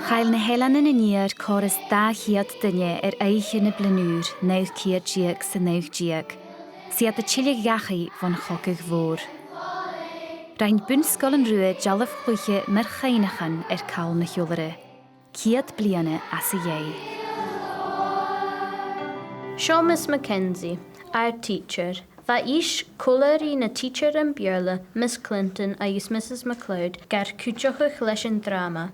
Chael na helan yn y niar chorus da hiad dynne eich yn y blanŵr, nawdd ciad diag sy'n nawdd diag. Sydd y chilig gachu von chogig fôr. Rhain byn Sgoil yn rhywyd jalaf chlwyche merchainachan cael na hiolere. Ciad bliana as y iei. Seo Miss Mackenzie, our teacher. Va ish colorí na teacher yn bierla, Miss Clinton agus Mrs MacLeod, gar cwtioch leis yn drama.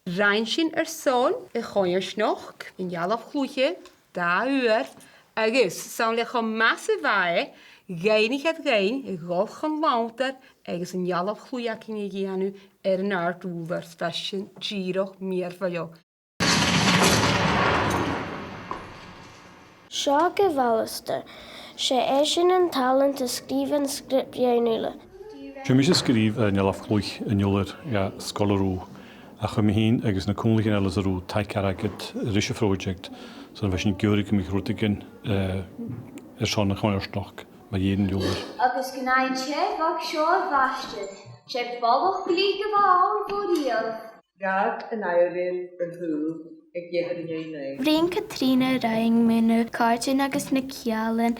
Rhain sin son Choimhearsnachd in jalaf chlwyche, da uur, agus sa'n lech o masse fae, geinig het gein, golch yn lauter, agus in jalaf chlwyach in gianu yn aard oevers, fashion, giroch, meer van jou. Seo gyfalister, sé éisian an talent a scríban script dhéanúla. Sé mis skrif yn jalaf chlwych yn joler scholarú a chymhín agus na cúnlaigin eile arú taicaragad risise project son bheith sin geúrig go microtigin seán na Choimhearsnachd ma dhéan joler. Agus gnáid sé bhag seo bhaiste, sé bollach blí go bháil bhídio. Gad yn airyn yn hwyl ag iechyd yn iein. Bríon Catriona raing múna cáirtin agus na cialan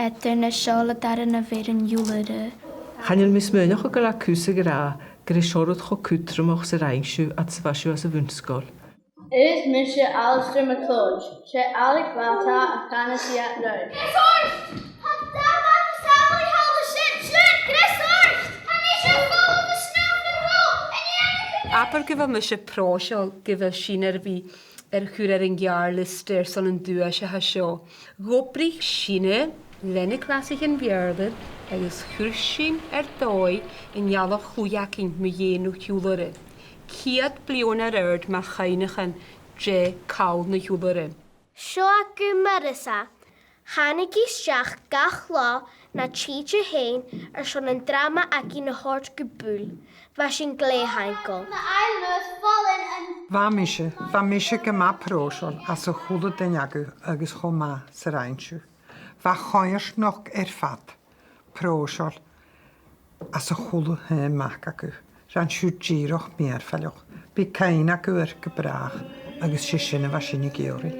etar na seola dar na bhéirin júlare. Chanil mis mynach o gael cwsa gyda gyda siorod cho cwtramach sy'n rhaid at sefasio as y fwnsgol. Is Mr. Alistair McCludge, sé Alec Bata a Canasi at Road. Grisort! Had daar maar de samen hal de ship slut, Grisort! En is je vol op de snow van rol, en je Apar gyfa mis y prosiol gyfa sin fi chwr yn giarlister son yn Duaisean hasio. Gobrich sinne, lenne klasig yn bierder, agus chwr sin doi yn jalach chwyach yn myenw hiwlore. Ciad blion yrd mar chainachan dre cael na hiwlore. Seo acu Marisa, hánig isteach gach lá na teacher hain son an drama agi na hort gebúl, was sin gléhainkel. The island was fallen and... Va mishe gyma prosol as y chwlw dyniagu agus choma sy'r ainsw. Va Choimhearsnachd fad prosol as y chwlw hyn mac agu. Rhan siw giroch mier ffalioch. Bi cain agu gybrach agus sisyn y fasyn i geori.